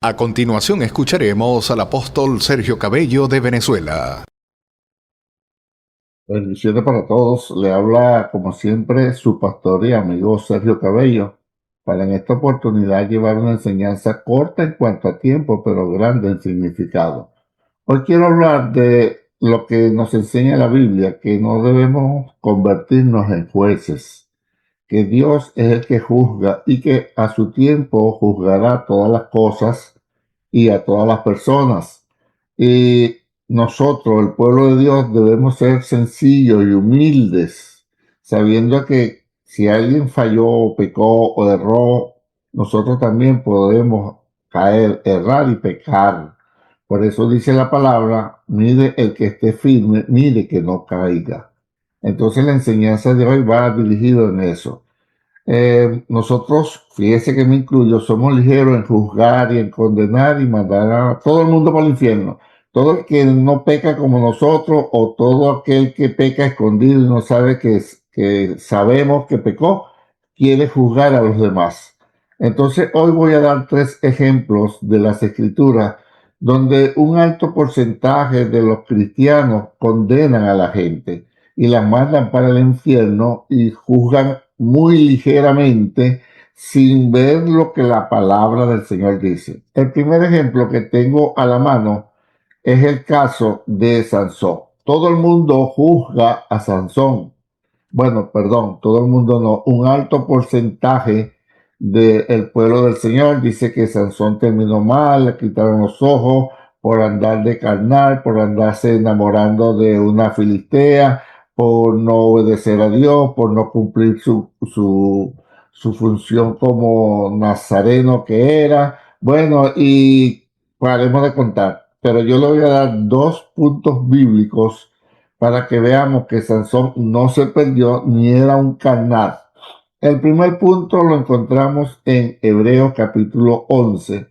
A continuación escucharemos al apóstol Sergio Cabello de Venezuela. Bendiciones para todos. Le habla, como siempre, su pastor y amigo Sergio Cabello, para en esta oportunidad llevar una enseñanza corta en cuanto a tiempo, pero grande en significado. Hoy quiero hablar de lo que nos enseña la Biblia, que no debemos convertirnos en jueces, que Dios es el que juzga y que a su tiempo juzgará todas las cosas y a todas las personas. Y nosotros, el pueblo de Dios, debemos ser sencillos y humildes, sabiendo que si alguien falló, pecó o erró, nosotros también podemos caer, errar y pecar. Por eso dice la palabra, mire el que esté firme, mire que no caiga. Entonces la enseñanza de hoy va dirigido en eso. Nosotros, fíjese que me incluyo, somos ligeros en juzgar y en condenar y mandar a todo el mundo para el infierno. Todo el que no peca como nosotros o todo aquel que peca escondido y no sabe que sabemos que pecó, quiere juzgar a los demás. Entonces, hoy voy a dar 3 ejemplos de las Escrituras donde un alto porcentaje de los cristianos condenan a la gente y la mandan para el infierno y juzgan muy ligeramente sin ver lo que la palabra del Señor dice. El primer ejemplo que tengo a la mano es el caso de Sansón. Todo el mundo juzga a Sansón. Bueno, perdón, todo el mundo no. Un alto porcentaje del pueblo del Señor dice que Sansón terminó mal, le quitaron los ojos por andar de carnal, por andarse enamorando de una filistea, por no obedecer a Dios, por no cumplir su función como nazareno que era. Bueno, y paremos de contar. Pero yo le voy a dar 2 puntos bíblicos para que veamos que Sansón no se perdió ni era un carnal. El primer punto lo encontramos en Hebreos capítulo 11,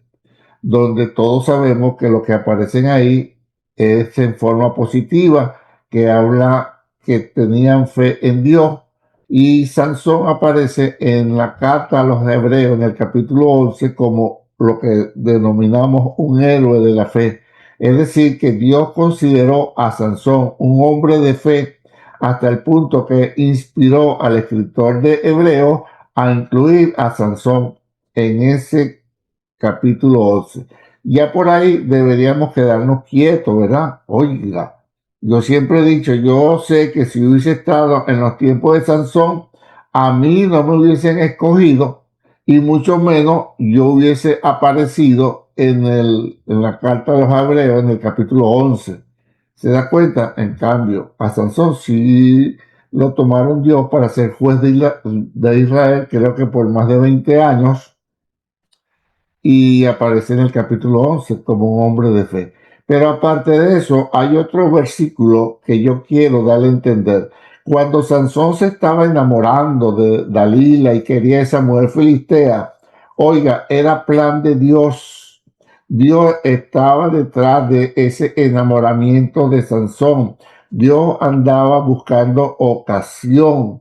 donde todos sabemos que lo que aparecen ahí es en forma positiva, que habla que tenían fe en Dios. Y Sansón aparece en la carta a los hebreos, en el capítulo 11, como lo que denominamos un héroe de la fe. Es decir, que Dios consideró a Sansón un hombre de fe hasta el punto que inspiró al escritor de Hebreos a incluir a Sansón en ese capítulo 11. Ya por ahí deberíamos quedarnos quietos, ¿verdad? Oiga, yo siempre he dicho, yo sé que si hubiese estado en los tiempos de Sansón, a mí no me hubiesen escogido y mucho menos yo hubiese aparecido en la carta de los Hebreos en el capítulo 11. ¿Se da cuenta? En cambio, a Sansón sí lo tomaron Dios para ser juez de Israel, creo que por más de 20 años, y aparece en el capítulo 11 como un hombre de fe. Pero aparte de eso, hay otro versículo que yo quiero darle a entender. Cuando Sansón se estaba enamorando de Dalila y quería esa mujer filistea, oiga, era plan de Dios. Dios estaba detrás de ese enamoramiento de Sansón. Dios andaba buscando ocasión.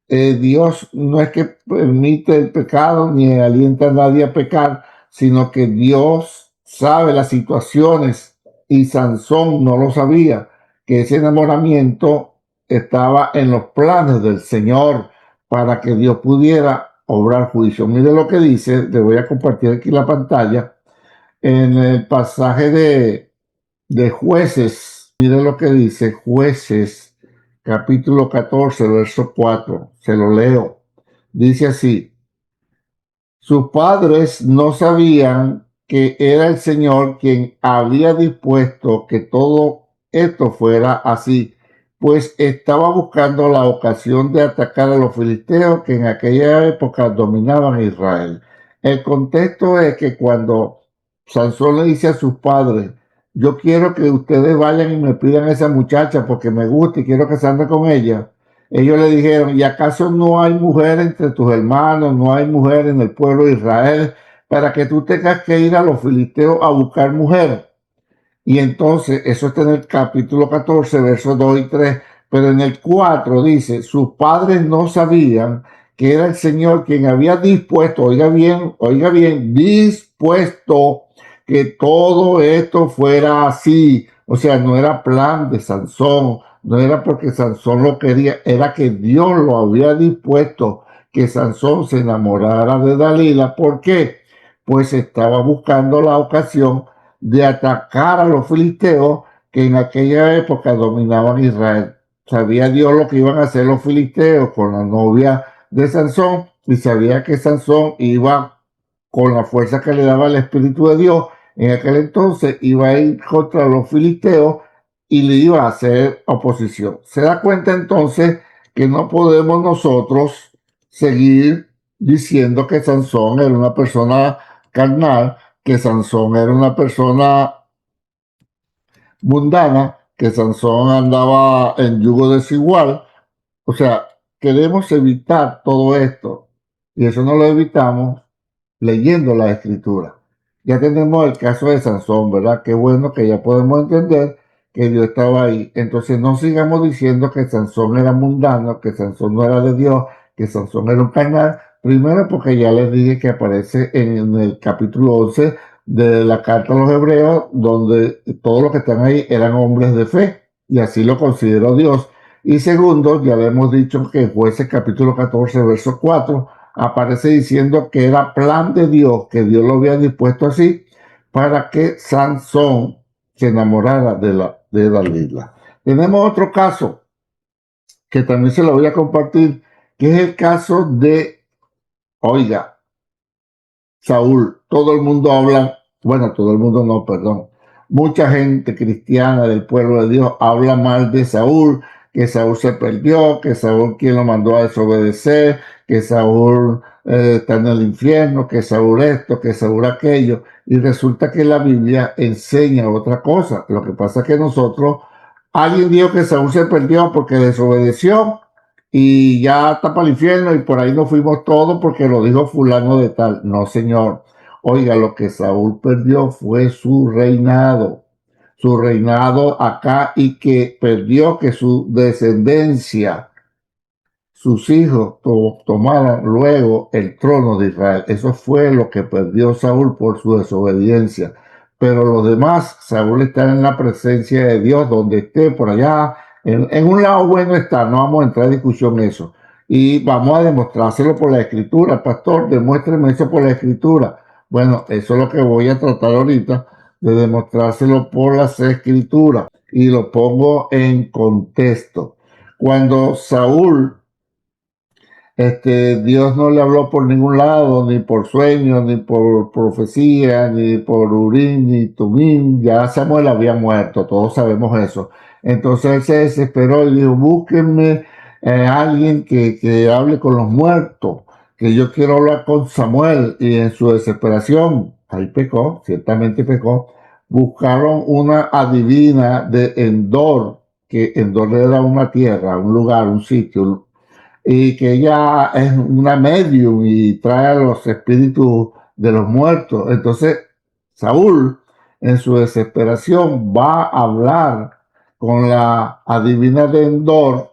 Dios no es que permite el pecado ni alienta a nadie a pecar, sino que Dios sabe las situaciones y Sansón no lo sabía, que ese enamoramiento estaba en los planes del Señor para que Dios pudiera obrar juicio. Mire lo que dice, le voy a compartir aquí la pantalla, en el pasaje de Jueces. Mire lo que dice Jueces, capítulo 14, verso 4. Se lo leo. Dice así: sus padres no sabían que era el Señor quien había dispuesto que todo esto fuera así, pues estaba buscando la ocasión de atacar a los filisteos que en aquella época dominaban Israel. El contexto es que cuando Sansón le dice a sus padres, yo quiero que ustedes vayan y me pidan a esa muchacha porque me gusta y quiero casarme con ella, ellos le dijeron, ¿y acaso no hay mujer entre tus hermanos, no hay mujer en el pueblo de Israel para que tú tengas que ir a los filisteos a buscar mujer? Y entonces, eso está en el capítulo 14, versos 2 y 3, pero en el 4 dice, sus padres no sabían que era el Señor quien había dispuesto, oiga bien, dispuesto que todo esto fuera así. O sea, no era plan de Sansón, no era porque Sansón lo quería, era que Dios lo había dispuesto que Sansón se enamorara de Dalila. ¿Por qué? Pues estaba buscando la ocasión de atacar a los filisteos que en aquella época dominaban Israel. Sabía Dios lo que iban a hacer los filisteos con la novia de Sansón y sabía que Sansón iba con la fuerza que le daba el Espíritu de Dios. En aquel entonces iba a ir contra los filisteos y le iba a hacer oposición. Se da cuenta entonces que no podemos nosotros seguir diciendo que Sansón era una persona carnal, que Sansón era una persona mundana, que Sansón andaba en yugo desigual. O sea, queremos evitar todo esto y eso no lo evitamos leyendo la escritura. Ya tenemos el caso de Sansón, ¿verdad? Qué bueno que ya podemos entender que Dios estaba ahí. Entonces no sigamos diciendo que Sansón era mundano, que Sansón no era de Dios, que Sansón era un carnal. Primero porque ya les dije que aparece en el capítulo 11 de la carta a los hebreos, donde todos los que están ahí eran hombres de fe y así lo consideró Dios. Y segundo, ya le hemos dicho que en Jueces capítulo 14, verso 4, aparece diciendo que era plan de Dios, que Dios lo había dispuesto así, para que Sansón se enamorara de Dalila. Tenemos otro caso que también se lo voy a compartir, que es el caso de, oiga, Saúl. Todo el mundo habla, bueno, todo el mundo no, perdón. Mucha gente cristiana del pueblo de Dios habla mal de Saúl, que Saúl se perdió, que Saúl quien lo mandó a desobedecer, que Saúl está en el infierno, que Saúl esto, que Saúl aquello. Y resulta que la Biblia enseña otra cosa. Lo que pasa es que nosotros, alguien dijo que Saúl se perdió porque desobedeció y ya está para el infierno y por ahí nos fuimos todos porque lo dijo fulano de tal. No, señor. Oiga, lo que Saúl perdió fue su reinado acá y que perdió que su descendencia, sus hijos tomaran luego el trono de Israel. Eso fue lo que perdió Saúl por su desobediencia. Pero los demás, Saúl está en la presencia de Dios, donde esté por allá. En un lado bueno está, no vamos a entrar en discusión eso. Y vamos a demostrárselo por la escritura. Pastor, demuéstreme eso por la escritura. Bueno, eso es lo que voy a tratar ahorita, de demostrárselo por las escrituras. Y lo pongo en contexto. Cuando Saúl Dios no le habló por ningún lado, ni por sueños, ni por profecía, ni por Urim, ni Tumim. Ya Samuel había muerto, todos sabemos eso. Entonces él se desesperó y dijo, búsquenme alguien que hable con los muertos, que yo quiero hablar con Samuel. Y en su desesperación, ahí pecó, ciertamente pecó, buscaron una adivina de Endor, que Endor era una tierra, un lugar, un sitio, y que ella es una medium y trae a los espíritus de los muertos. Entonces, Saúl, en su desesperación, va a hablar con la adivina de Endor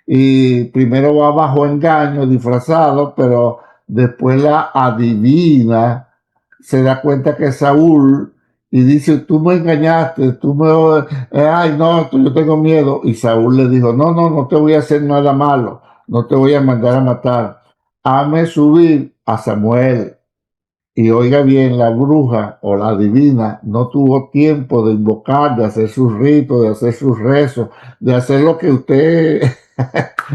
y primero va bajo engaño, disfrazado, pero después la adivina se da cuenta que es Saúl y dice, tú me engañaste, tú me... ay, no, yo tengo miedo. Y Saúl le dijo, no, no, no te voy a hacer nada malo, no te voy a mandar a matar. Hazme subir a Samuel. Y oiga bien, la bruja o la divina no tuvo tiempo de invocar, de hacer sus ritos, de hacer sus rezos, de hacer lo que usted,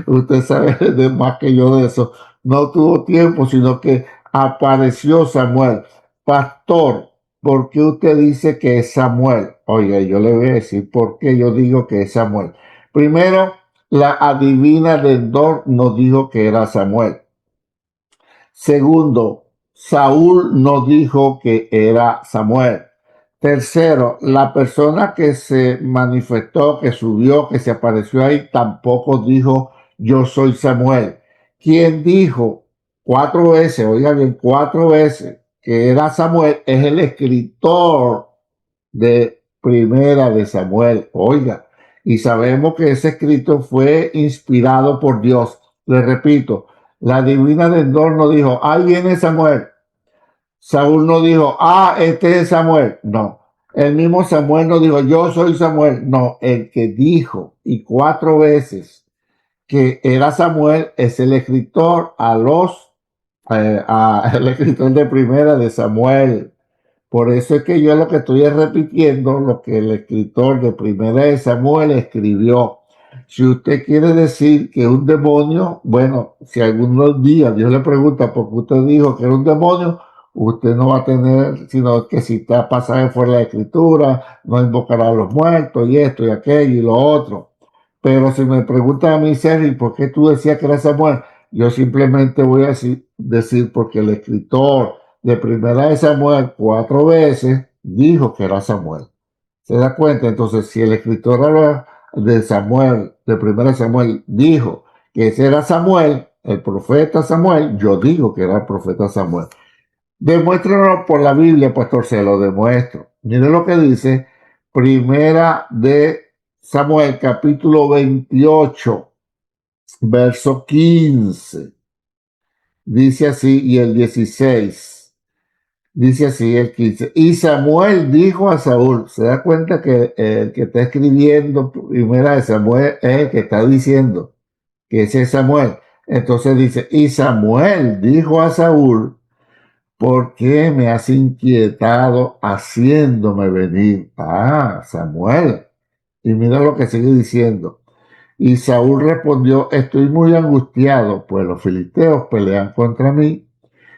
usted sabe de más que yo de eso. No tuvo tiempo, sino que apareció Samuel. Pastor, ¿por qué usted dice que es Samuel? Oiga, yo le voy a decir por qué yo digo que es Samuel. Primero, la adivina del Dor nos dijo que era Samuel. Segundo, Saúl no dijo que era Samuel. Tercero, la persona que se manifestó, que subió, que se apareció ahí, tampoco dijo yo soy Samuel. Quien dijo 4 veces, oiga bien, 4 veces que era Samuel es el escritor de Primera de Samuel. Oiga, y sabemos que ese escrito fue inspirado por Dios. Le repito, la divina de Endor no dijo, ahí viene Samuel. Saúl no dijo, este es Samuel. No. El mismo Samuel no dijo, yo soy Samuel. No, el que dijo y 4 veces que era Samuel es el escritor el escritor de primera de Samuel. Por eso es que yo lo que estoy es repitiendo lo que el escritor de Primera de Samuel escribió. Si usted quiere decir que un demonio, bueno, si algunos días Dios le pregunta por qué usted dijo que era un demonio, usted no va a tener, sino que si está pasaje fuera de la escritura, no invocará a los muertos y esto y aquello y lo otro. Pero si me preguntan a mí, Sergio, ¿por qué tú decías que era Samuel? Yo simplemente voy a decir porque el escritor de Primera de Samuel 4 veces dijo que era Samuel. ¿Se da cuenta? Entonces, si el escritor habla de Samuel, de Primera de Samuel, dijo que ese era Samuel, el profeta Samuel, yo digo que era el profeta Samuel. Demuéstrenlo por la Biblia, pastor, se lo demuestro. Mire lo que dice Primera de Samuel, capítulo 28, verso 15. Dice así, y el 16. Dice así el 15. Y Samuel dijo a Saúl, se da cuenta que el que está escribiendo primera de Samuel es el que está diciendo que ese es Samuel. Entonces dice, y Samuel dijo a Saúl, ¿por qué me has inquietado haciéndome venir? Samuel. Y mira lo que sigue diciendo. Y Saúl respondió, estoy muy angustiado, pues los filisteos pelean contra mí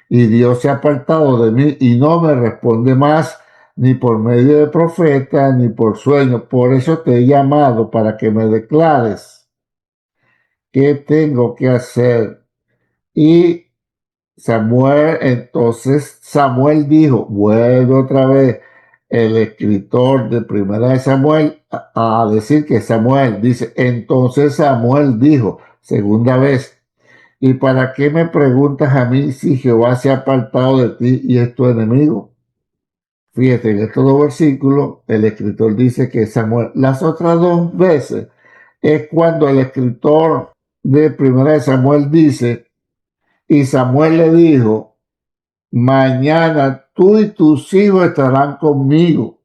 y Dios se ha apartado de mí y no me responde más ni por medio de profeta ni por sueño. Por eso te he llamado para que me declares qué tengo que hacer. Y Samuel dijo, vuelve otra vez el escritor de Primera de Samuel a decir que Samuel dice, entonces Samuel dijo, segunda vez, ¿y para qué me preguntas a mí si Jehová se ha apartado de ti y es tu enemigo? Fíjate, en estos 2 versículos el escritor dice que Samuel, las otras 2 veces es cuando el escritor de Primera de Samuel dice, y Samuel le dijo, mañana tú y tus hijos estarán conmigo.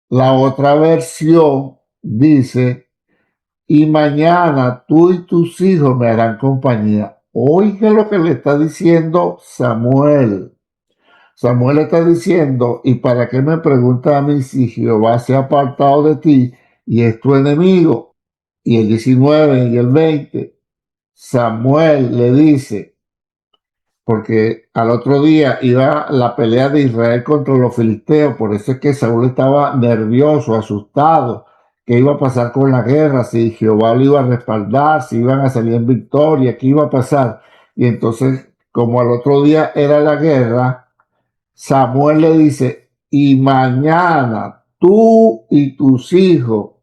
La otra versión dice, y mañana tú y tus hijos me harán compañía. Oiga lo que le está diciendo Samuel. Samuel está diciendo, ¿y para qué me pregunta a mí si Jehová se ha apartado de ti y es tu enemigo? Y el 19 y el 20, Samuel le dice, porque al otro día iba la pelea de Israel contra los filisteos, por eso es que Saúl estaba nervioso, asustado, qué iba a pasar con la guerra, si Jehová lo iba a respaldar, si iban a salir en victoria, qué iba a pasar. Y entonces, como al otro día era la guerra, Samuel le dice, y mañana tú y tus hijos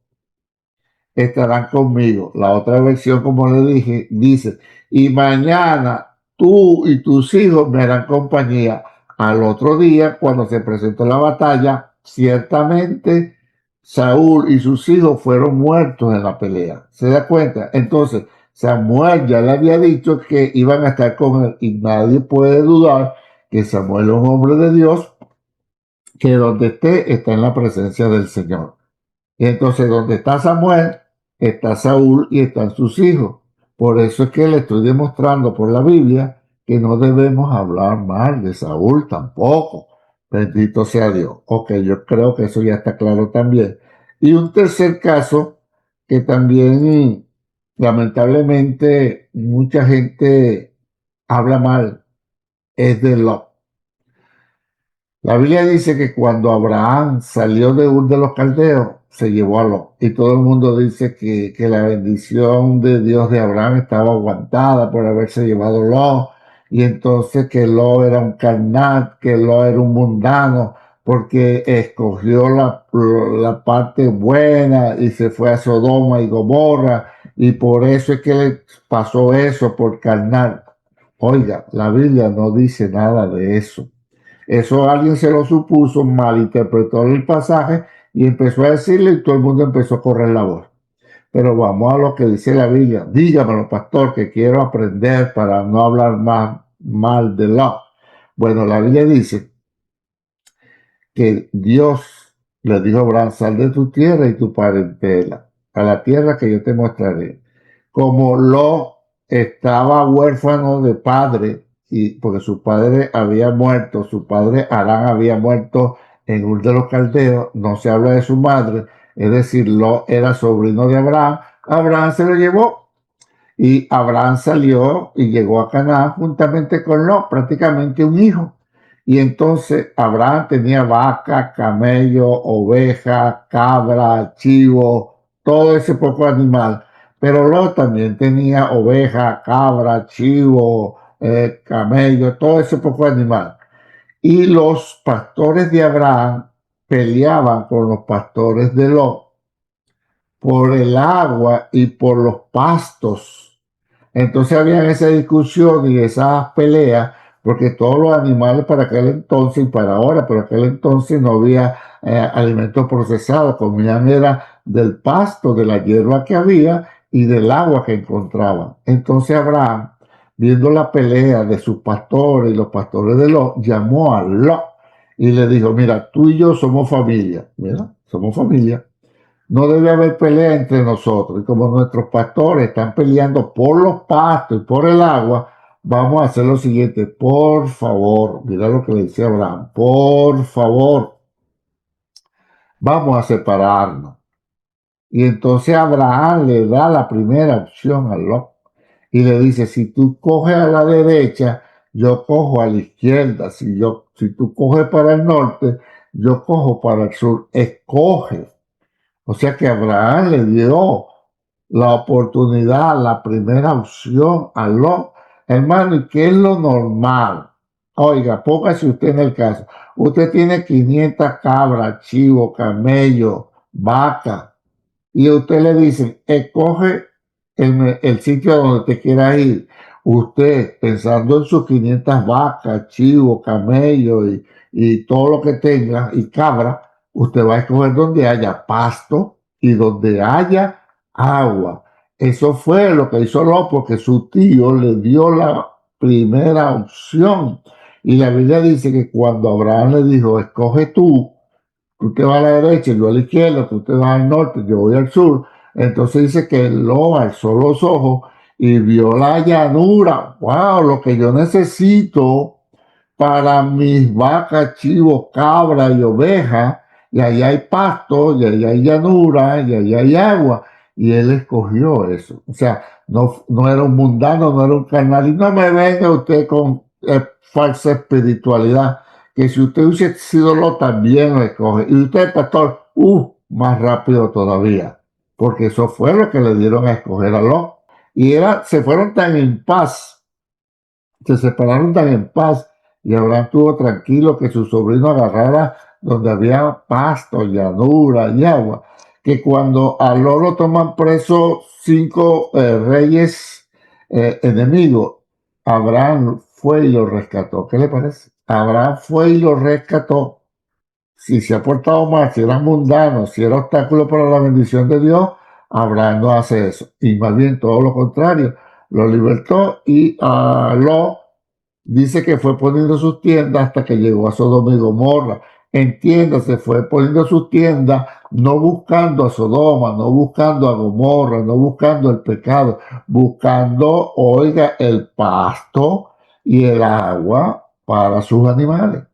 estarán conmigo. La otra versión, como le dije, dice, y mañana tú y tus hijos me harán compañía. Al otro día, cuando se presentó la batalla, ciertamente Saúl y sus hijos fueron muertos en la pelea. ¿Se da cuenta? Entonces, Samuel ya le había dicho que iban a estar con él y nadie puede dudar que Samuel es un hombre de Dios, que donde esté está en la presencia del Señor. Y entonces donde está Samuel, está Saúl y están sus hijos. Por eso es que le estoy demostrando por la Biblia que no debemos hablar mal de Saúl tampoco. Bendito sea Dios. Ok, yo creo que eso ya está claro también. Y un tercer caso que también lamentablemente mucha gente habla mal es de Lot. La Biblia dice que cuando Abraham salió de Ur de los Caldeos, se llevó a Lot. Y todo el mundo dice que la bendición de Dios de Abraham estaba aguantada por haberse llevado Lot. Y entonces que Lot era un carnal, que Lot era un mundano, porque escogió la parte buena y se fue a Sodoma y Gomorra. Y por eso es que le pasó eso, por carnal. Oiga, la Biblia no dice nada de eso. Eso alguien se lo supuso, malinterpretó el pasaje y empezó a decirle y todo el mundo empezó a correr la voz. Pero vamos a lo que dice la Biblia. Dígamelo, pastor, que quiero aprender para no hablar más mal de Lot. Bueno, la Biblia dice que Dios le dijo a Abraham, sal de tu tierra y tu parentela, a la tierra que yo te mostraré. Como Lot estaba huérfano de padre, y porque su padre había muerto, su padre Arán había muerto en Ur de los Caldeos, no se habla de su madre, es decir, Lot era sobrino de Abraham, Abraham se lo llevó y Abraham salió y llegó a Canaán juntamente con Lot, prácticamente un hijo. Y entonces Abraham tenía vaca, camello, oveja, cabra, chivo, todo ese poco animal. Pero Lot también tenía oveja, cabra, chivo, camello, todo ese poco animal. Y los pastores de Abraham peleaban con los pastores de Lot por el agua y por los pastos. Entonces había esa discusión y esas peleas, porque todos los animales para aquel entonces y para ahora, pero aquel entonces no había alimentos procesados, comían era del pasto, de la hierba que había y del agua que encontraban. Entonces Abraham, viendo la pelea de sus pastores y los pastores de Lot, llamó a Lot y le dijo, mira, tú y yo somos familia, mira, somos familia. No debe haber pelea entre nosotros. Y como nuestros pastores están peleando por los pastos y por el agua, vamos a hacer lo siguiente. Por favor, mira lo que le dice Abraham. Por favor, vamos a separarnos. Y entonces Abraham le da la primera opción a Lot. Y le dice, si tú coges a la derecha, yo cojo a la izquierda. Si tú coges para el norte, yo cojo para el sur. Escoge. O sea que Abraham le dio la oportunidad, la primera opción a Lot. Hermano, ¿y qué es lo normal? Oiga, póngase usted en el caso. Usted tiene 500 cabras, chivo, camello, vaca, y a usted le dicen, escoge el sitio a donde te quiera ir. Usted, pensando en sus 500 vacas, chivos, camellos y todo lo que tenga, y cabra, usted va a escoger donde haya pasto y donde haya agua. Eso fue lo que hizo Lot porque su tío le dio la primera opción. Y la Biblia dice que cuando Abraham le dijo, escoge tú te vas a la derecha, yo a la izquierda, tú te vas al norte, yo voy al sur. Entonces dice que Lot alzó los ojos y vio la llanura. ¡Wow! Lo que yo necesito para mis vacas, chivos, cabras y ovejas. Y ahí hay pasto, y ahí hay llanura, y ahí hay agua. Y él escogió eso. O sea, no era un mundano, no era un carnal. Y no me venga usted con falsa espiritualidad que si usted hubiese sido lo también lo escoge. Y usted, pastor, más rápido todavía. Porque eso fue lo que le dieron a escoger a Lot. Y se fueron tan en paz, se separaron tan en paz, y Abraham estuvo tranquilo que su sobrino agarrara donde había pasto, llanura y agua, que cuando a Lot lo toman preso 5 reyes enemigos, Abraham fue y lo rescató. ¿Qué le parece? Abraham fue y lo rescató. Si se ha portado mal, si era mundano, si era obstáculo para la bendición de Dios, Abraham no hace eso. Y más bien todo lo contrario, lo libertó y lo dice que fue poniendo sus tiendas hasta que llegó a Sodoma y Gomorra. Entiéndase, fue poniendo sus tiendas, no buscando a Sodoma, no buscando a Gomorra, no buscando el pecado, buscando, oiga, el pasto y el agua para sus animales.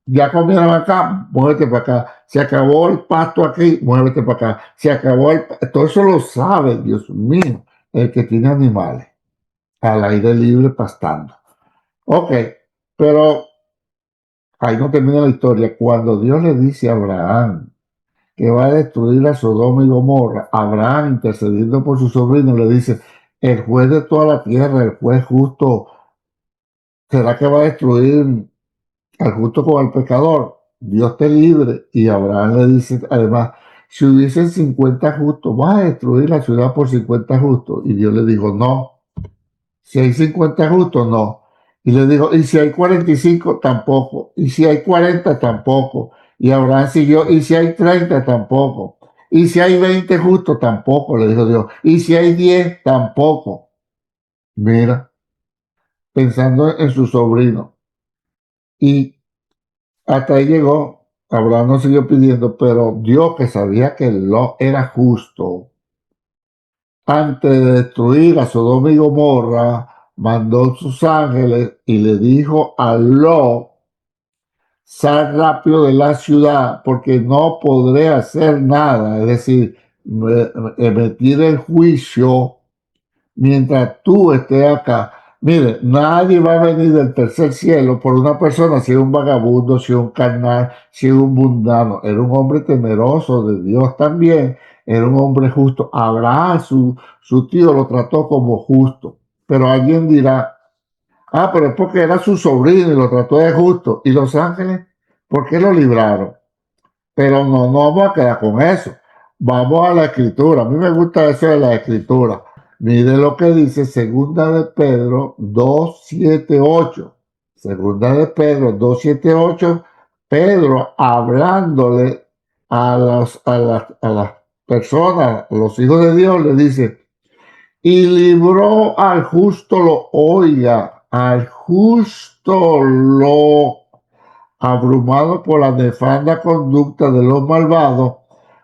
Ya comieron acá, muévete para acá. Se acabó el pasto aquí, muévete para acá. Se acabó todo eso lo sabe, Dios mío, el que tiene animales al aire libre pastando. Ok, pero ahí no termina la historia. Cuando Dios le dice a Abraham que va a destruir a Sodoma y Gomorra, Abraham, intercediendo por su sobrino, le dice, el juez de toda la tierra, el juez justo, ¿será que va a destruir al justo con el pecador? Dios te libre. Y Abraham le dice, además, si hubiesen 50 justos, ¿vas a destruir la ciudad por 50 justos? Y Dios le dijo, no. Si hay 50 justos, no. Y le dijo, y si hay 45, tampoco. Y si hay 40, tampoco. Y Abraham siguió, y si hay 30, tampoco. Y si hay 20 justos, tampoco, le dijo Dios. Y si hay 10, tampoco. Mira, pensando en su sobrino. Y hasta ahí llegó. Abraham no siguió pidiendo, pero Dios, que sabía que Lot era justo, antes de destruir a Sodoma y Gomorra, mandó sus ángeles y le dijo a Lot: sal rápido de la ciudad porque no podré hacer nada. Es decir, emitir el juicio mientras tú estés acá. Mire, nadie va a venir del tercer cielo por una persona si es un vagabundo, si es un carnal, si es un mundano. Era un hombre temeroso de Dios también, era un hombre justo. Abraham, su tío, lo trató como justo. Pero alguien dirá: ah, pero es porque era su sobrino y lo trató de justo. ¿Y los ángeles? ¿Por qué lo libraron? Pero no vamos a quedar con eso. Vamos a la escritura. A mí me gusta eso de la escritura. Mire lo que dice Segunda de Pedro 2:7-8. Segunda de Pedro 2:7-8. Pedro hablándole a las personas, a los hijos de Dios, le dice: y libró al justo, lo oiga, al justo lo abrumado por la nefanda conducta de los malvados,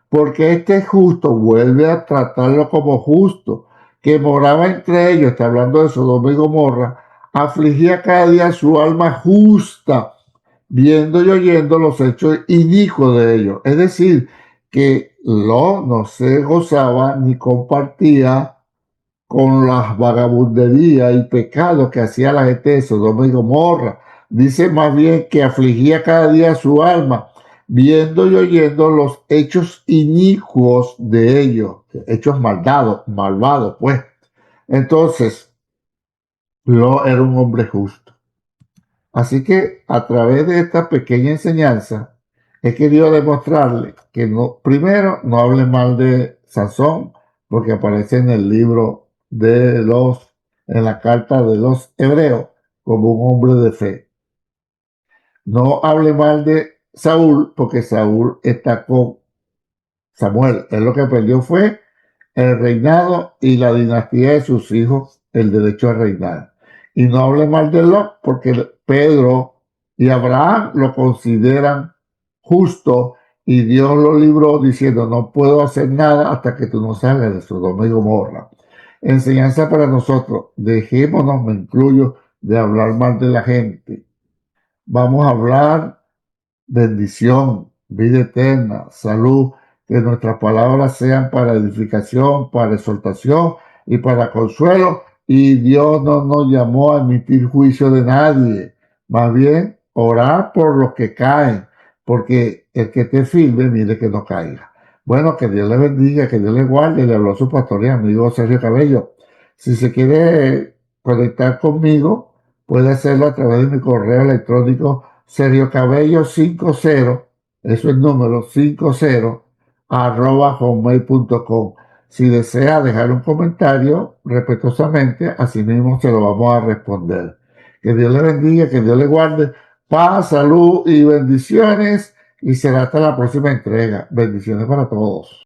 porque este justo vuelve a tratarlo como justo, que moraba entre ellos, está hablando de Sodoma y Gomorra, afligía cada día su alma justa, viendo y oyendo los hechos inicuos de ellos. Es decir, que Lot no se gozaba ni compartía con las vagabunderías y pecados que hacía la gente de Sodoma y Gomorra. Dice más bien que afligía cada día su alma, viendo y oyendo los hechos inicuos de ellos, hechos malvados, pues. Entonces, Lot era un hombre justo. Así que a través de esta pequeña enseñanza he querido demostrarle que no, primero, no hable mal de Sansón, porque aparece en el libro en la carta de los Hebreos, como un hombre de fe. No hable mal de Saúl, porque Saúl está con Samuel. Él lo que perdió fue el reinado y la dinastía de sus hijos, el derecho a reinar. Y no hable mal de Lot, porque Pedro y Abraham lo consideran justo y Dios lo libró diciendo: no puedo hacer nada hasta que tú no salgas de Sodoma y Gomorra. Enseñanza para nosotros: dejémonos, me incluyo, de hablar mal de la gente. Vamos a hablar bendición, vida eterna, salud, que nuestras palabras sean para edificación, para exhortación y para consuelo. Y Dios no nos llamó a emitir juicio de nadie, más bien orar por los que caen, porque el que te firme, mire que no caiga. Bueno, que Dios le bendiga, que Dios le guarde. Le habló su pastor y amigo Sergio Cabello. Si se quiere conectar conmigo, puede hacerlo a través de mi correo electrónico Sergio Cabello 50, eso es número 50, @hotmail.com. Si desea dejar un comentario, respetuosamente, así mismo se lo vamos a responder. Que Dios le bendiga, que Dios le guarde. Paz, salud y bendiciones. Y será hasta la próxima entrega. Bendiciones para todos.